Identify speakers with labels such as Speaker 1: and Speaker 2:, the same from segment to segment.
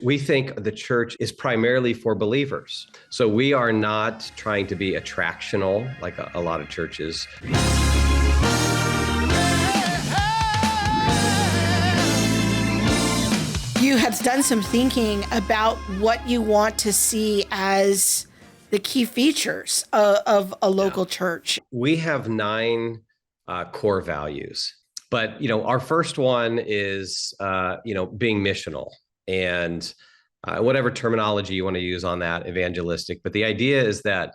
Speaker 1: We think the church is primarily for believers. So we are not trying to be attractional like a lot of churches.
Speaker 2: You have done some thinking about what you want to see as the key features of a local church.
Speaker 1: We have 9 core values, but our first one is being missional, and whatever terminology you want to use on that, evangelistic. But the idea is that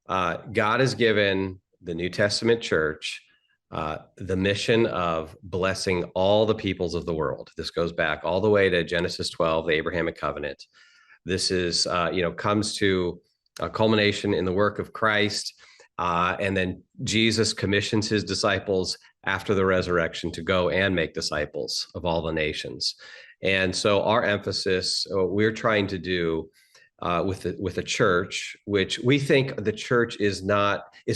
Speaker 1: God has given the New Testament church the mission of blessing all the peoples of the world. This goes back all the way to Genesis 12, the Abrahamic covenant. This is, comes to a culmination in the work of Christ. And then Jesus commissions his disciples after the resurrection to go and make disciples of all the nations. And so our emphasis, we're trying to do with a church, which we think the church is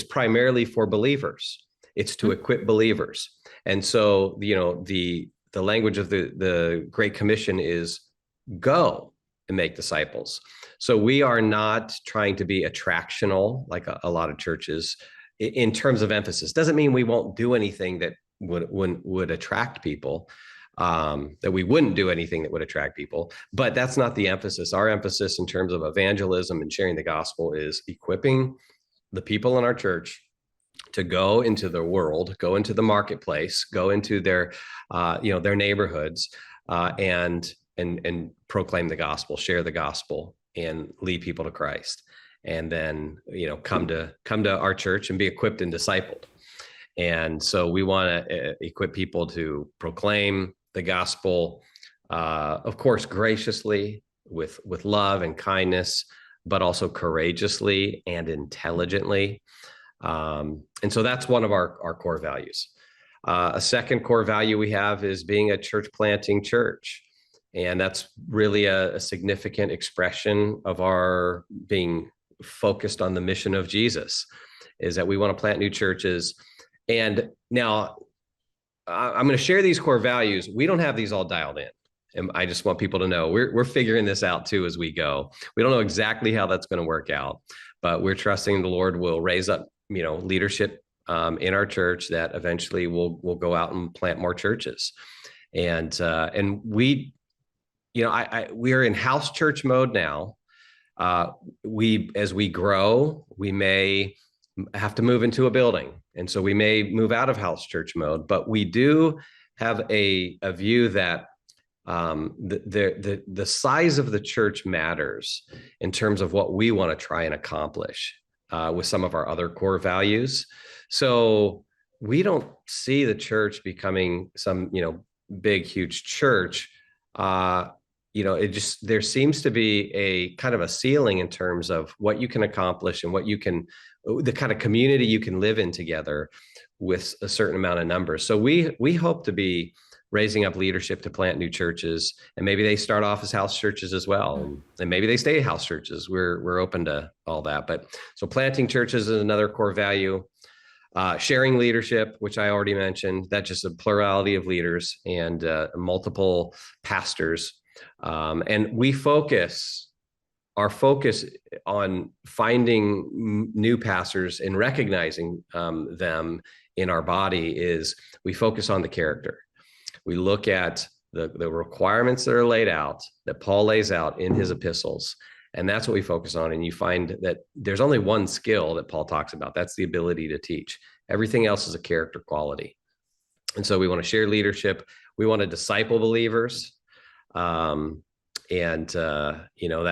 Speaker 1: primarily for believers. It's to equip believers. And so, the language of the Great Commission is go and make disciples. So we are not trying to be attractional like a lot of churches in terms of emphasis. Doesn't mean we won't do anything that would attract people, that we wouldn't do anything that would attract people, but that's not the emphasis. Our emphasis in terms of evangelism and sharing the gospel is equipping the people in our church to go into the world, go into the marketplace, go into their neighborhoods, and proclaim the gospel, share the gospel, and lead people to Christ. And then, come to our church and be equipped and discipled. And so we want to equip people to proclaim the gospel, of course, graciously, with love and kindness, but also courageously and intelligently. And so that's one of our core values. A second core value we have is being a church planting church. And that's really a significant expression of our being focused on the mission of Jesus, is that we want to plant new churches. And now I'm going to share these core values. We don't have these all dialed in. And I just want people to know we're figuring this out too as we go. We don't know exactly how that's going to work out, but we're trusting the Lord will raise up leadership in our church that eventually will go out and plant more churches. And we, we are in house church mode now. As we grow, we may have to move into a building. And so we may move out of house church mode, but we do have a view that the size of the church matters in terms of what we want to try and accomplish with some of our other core values. So we don't see the church becoming some, big, huge church. There seems to be a kind of a ceiling in terms of what you can accomplish and the kind of community you can live in together with a certain amount of numbers. So we hope to be raising up leadership to plant new churches, and maybe they start off as house churches as well, and maybe they stay house churches. We're open to all that. But so planting churches is another core value. Sharing leadership, which I already mentioned, that's just a plurality of leaders and multiple pastors. And our focus on finding new pastors and recognizing them in our body is we focus on the character. We look at the requirements that are laid out, that Paul lays out in his epistles, and that's what we focus on. And you find that there's only one skill that Paul talks about. That's the ability to teach. Everything else is a character quality. And so we want to share leadership. We want to disciple believers. That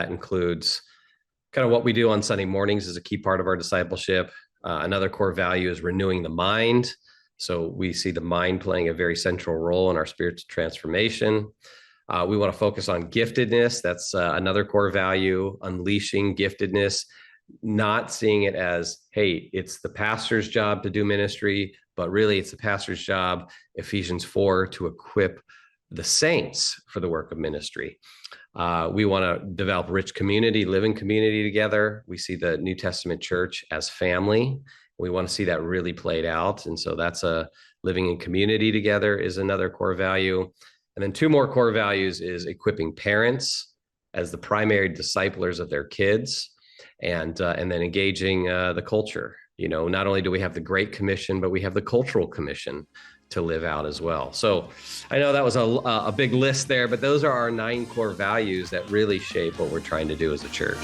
Speaker 1: includes kind of what we do on Sunday mornings is a key part of our discipleship. Another core value is renewing the mind. So we see the mind playing a very central role in our spiritual transformation. We want to focus on giftedness. That's another core value, unleashing giftedness, not seeing it as, hey, it's the pastor's job to do ministry, but really it's the pastor's job, Ephesians 4, to equip the saints for the work of ministry. We want to develop rich community, live in community together. We see the New Testament church as family. We want to see that really played out. And so that's living in community together is another core value. And then 2 more core values is equipping parents as the primary disciplers of their kids, and then engaging the culture. Not only do we have the Great Commission, but we have the Cultural Commission to live out as well. So I know that was a big list there, but those are our 9 core values that really shape what we're trying to do as a church.